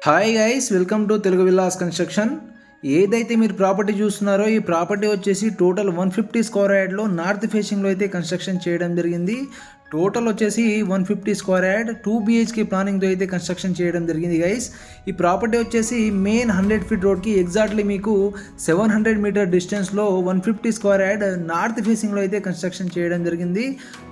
Hi guys, welcome to Telugu villas construction. ఏదైతే మీరు property చూస్తున్నారో ఈ ప్రాపర్టీ వచ్చేసి టోటల్ 150 స్క్వేర్ యార్డ్లో నార్త్ ఫేసింగ్లో అయితే కన్స్ట్రక్షన్ చేయడం జరిగింది. టోటల్ వచ్చేసి 150 స్క్వేర్ యార్డ్ 2 BHK ప్లానింగ్తో అయితే కన్స్ట్రక్షన్ చేయడం జరిగింది గైస్. ఈ ప్రాపర్టీ వచ్చేసి మెయిన్ 100 ఫీట్ రోడ్కి ఎగ్జాక్ట్లీ మీకు 700 మీటర్ డిస్టెన్స్లో 150 స్క్వేర్ యార్డ్ నార్త్ ఫేసింగ్లో అయితే కన్స్ట్రక్షన్ చేయడం జరిగింది.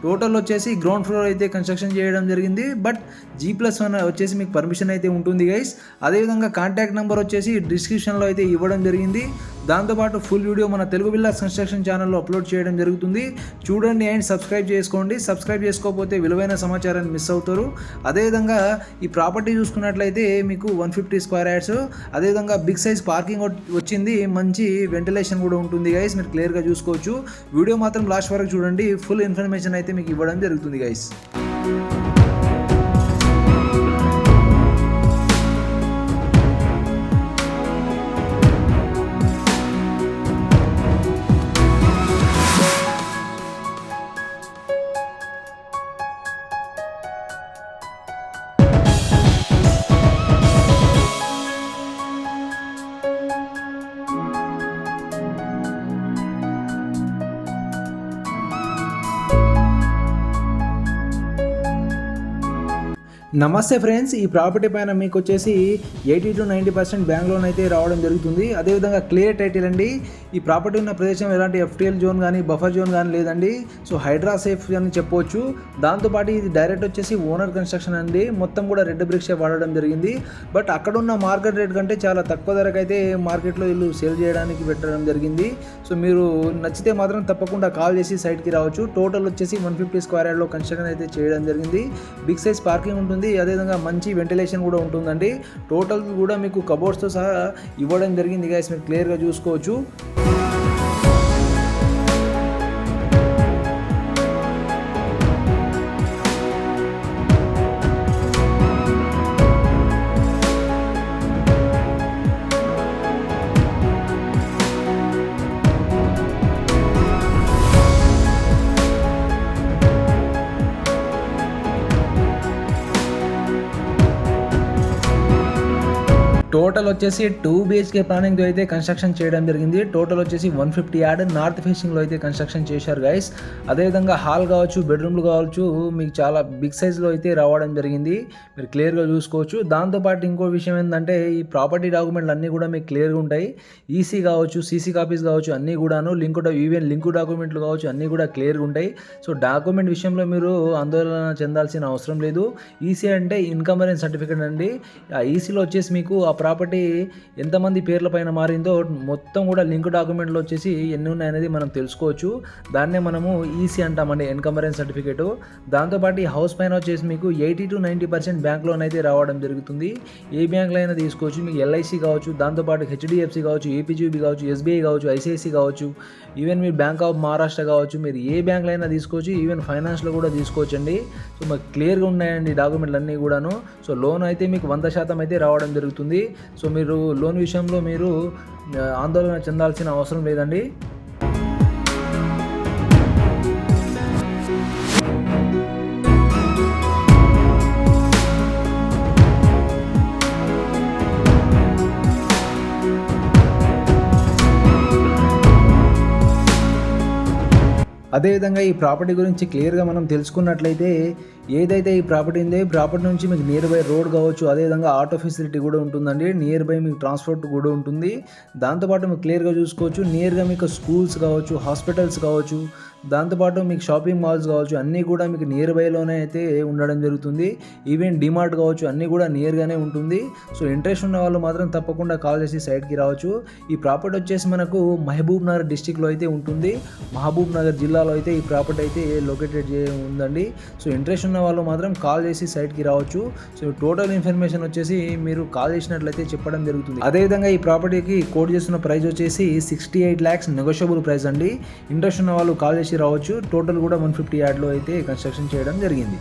టోటల్ వచ్చేసి గ్రౌండ్ ఫ్లోర్ అయితే కన్స్ట్రక్షన్ చేయడం జరిగింది. బట్ G+1 వచ్చేసి మీకు పర్మిషన్ అయితే ఉంటుంది గైస్. అదేవిధంగా కాంటాక్ట్ నెంబర్ వచ్చేసి డిస్క్రిప్షన్లో అయితే ఇవ్వడం జరిగింది. దాంతోపాటు ఫుల్ వీడియో మన తెలుగు విల్లాస్ కన్స్ట్రక్షన్ ఛానల్లో అప్లోడ్ చేయడం జరుగుతుంది. చూడండి అండ్ సబ్స్క్రైబ్ చేసుకోండి. సబ్స్క్రైబ్ చేసుకోకపోతే విలువైన సమాచారాన్ని మిస్ అవుతారు. అదేవిధంగా ఈ ప్రాపర్టీ చూసుకున్నట్లయితే మీకు 150 స్క్వేర్ యార్డ్స్, అదేవిధంగా బిగ్ సైజ్ పార్కింగ్ వచ్చింది, మంచి వెంటిలేషన్ కూడా ఉంటుంది గైస్. మీరు క్లియర్గా చూసుకోవచ్చు. వీడియో మాత్రం లాస్ట్ వరకు చూడండి. ఫుల్ ఇన్ఫర్మేషన్ అయితే మీకు ఇవ్వడం జరుగుతుంది గైస్. నమస్తే ఫ్రెండ్స్, ఈ ప్రాపర్టీ పైన మీకు వచ్చేసి 80 to 90% బ్యాంక్ లోన్ అయితే రావడం జరుగుతుంది. అదేవిధంగా క్లియర్ టైటిల్ అండి. ఈ ప్రాపర్టీ ఉన్న ప్రదేశం ఎలాంటి FTL జోన్ కానీ బఫర్ జోన్ కానీ లేదండి. సో హైడ్రా సేఫ్ అని చెప్పవచ్చు. దాంతోపాటు ఇది డైరెక్ట్ వచ్చేసి ఓనర్ కన్స్ట్రక్షన్ అండి. మొత్తం కూడా రెడ్ బ్రిక్స్ వాడడం జరిగింది. బట్ అక్కడ ఉన్న మార్కెట్ రేట్ కంటే చాలా తక్కువ ధరకు అయితే మార్కెట్లో ఇల్లు సేల్ చేయడానికి పెట్టడం జరిగింది. సో మీరు నచ్చితే మాత్రం తప్పకుండా కాల్ చేసి సైట్కి రావచ్చు. టోటల్ వచ్చేసి 150 స్క్వేర్ యార్డ్లో కన్స్ట్రక్షన్ అయితే చేయడం జరిగింది. బిగ్ సైజ్ పార్కింగ్ ఉంటుంది, అదేవిధంగా మంచి వెంటిలేషన్ కూడా ఉంటుందండి. టోటల్ కూడా మీకు కబోర్డ్స్తో సహా ఇవ్వడం జరిగింది గైస్. మీరు క్లియర్గా చూసుకోవచ్చు. టోటల్ వచ్చేసి 2 BHK ప్లానింగ్తో అయితే కన్స్ట్రక్షన్ చేయడం జరిగింది. టోటల్ వచ్చేసి 150 యార్డ్ నార్త్ ఫేసింగ్లో అయితే కన్స్ట్రక్షన్ చేశారు గైస్. అదేవిధంగా హాల్ కావచ్చు, బెడ్రూమ్లు కావచ్చు, మీకు చాలా బిగ్ సైజ్లో అయితే రావడం జరిగింది. మీరు క్లియర్గా చూసుకోవచ్చు. దాంతోపాటు ఇంకో విషయం ఏంటంటే ఈ ప్రాపర్టీ డాక్యుమెంట్లు అన్నీ కూడా మీకు క్లియర్గా ఉంటాయి. ఈసీ కావచ్చు, సీసీ కాపీస్ కావచ్చు, అన్నీ కూడాను ఈవెన్ లింక్ డాక్యుమెంట్లు కావచ్చు, అన్నీ కూడా క్లియర్గా ఉంటాయి. సో డాక్యుమెంట్ విషయంలో మీరు ఆందోళన చెందాల్సిన అవసరం లేదు. ఈసీ అంటే ఇన్కమరెన్స్ సర్టిఫికేట్ అండి. ఆ ఈసీలో వచ్చేసి మీకు ఆ ప్రాపర్టీ ఎంతమంది పేర్ల పైన మారిందో మొత్తం కూడా లింక్ డాక్యుమెంట్లో వచ్చేసి ఎన్ని ఉన్నాయనేది మనం తెలుసుకోవచ్చు. దాన్నే మనము ఈసీ అంటామండి, ఎన్కంబరెన్స్ సర్టిఫికేటు. దాంతోపాటు ఈ హౌస్ పైన వచ్చేసి మీకు 80 to 90% బ్యాంక్ లోన్ అయితే రావడం జరుగుతుంది. ఏ బ్యాంక్లో అయినా తీసుకోవచ్చు. మీకు LIC కావచ్చు, దాంతోపాటు HDFC కావచ్చు, APGB కావచ్చు, SBI కావచ్చు, ICICI కావచ్చు, ఈవెన్ మీరు బ్యాంక్ ఆఫ్ మహారాష్ట్ర కావచ్చు, మీరు ఏ బ్యాంక్లో అయినా తీసుకోవచ్చు. ఈవెన్ ఫైనాన్స్లో కూడా తీసుకోవచ్చు అండి. సో మాకు క్లియర్గా ఉన్నాయండి డాక్యుమెంట్లు అన్నీ కూడాను. సో లోన్ అయితే మీకు 100% అయితే రావడం జరుగుతుంది. సో మీరు లోన్ విషయంలో మీరు ఆందోళన చెందాల్సిన అవసరం లేదండి. అదేవిధంగా ఈ ప్రాపర్టీ గురించి క్లియర్గా మనం తెలుసుకున్నట్లయితే ఏదైతే ఈ ప్రాపర్టీ ఉందో ఈ ప్రాపర్టీ నుంచి మీకు నియర్ బై రోడ్ కావచ్చు, అదేవిధంగా ఆటో ఫెసిలిటీ కూడా ఉంటుందండి. నియర్ బై మీకు ట్రాన్స్పోర్ట్ కూడా ఉంటుంది. దాంతోపాటు మీకు క్లియర్గా చూసుకోవచ్చు. నియర్గా మీకు స్కూల్స్ కావచ్చు, హాస్పిటల్స్ కావచ్చు, దాంతోపాటు మీకు షాపింగ్ మాల్స్ కావచ్చు, అన్నీ కూడా మీకు నియర్ బైలోనే అయితే ఉండడం జరుగుతుంది. ఈవెన్ డిమార్ట్ కావచ్చు, అన్నీ కూడా నియర్గానే ఉంటుంది. సో ఇంట్రెస్ట్ ఉన్న వాళ్ళు మాత్రం తప్పకుండా కాల్ చేసి సైట్కి రావచ్చు. ఈ ప్రాపర్టీ వచ్చేసి మనకు మహబూబ్ నగర్ డిస్టిక్లో అయితే ఉంటుంది. మహబూబ్ నగర్ జిల్లాలో అయితే ఈ ప్రాపర్టీ అయితే లొకేటెడ్ ఉందండి. సో ఇంట్రెస్ట్ ఉన్న వాళ్ళు మాత్రం కాల్ చేసి సైట్కి రావచ్చు. సో టోటల్ ఇన్ఫర్మేషన్ వచ్చేసి మీరు కాల్ చేసినట్లయితే చెప్పడం జరుగుతుంది. అదేవిధంగా ఈ ప్రాపర్టీకి కోట్ చేస్తున్న ప్రైస్ వచ్చేసి 68 lakhs నెగోషియబుల్ ప్రైస్ అండి. ఇంట్రెస్ట్ ఉన్న వాళ్ళు కాల్ చేసి రావచ్చు. టోటల్ కూడా 150 యార్డ్లో అయితే కన్స్ట్రక్షన్ చేయడం జరిగింది.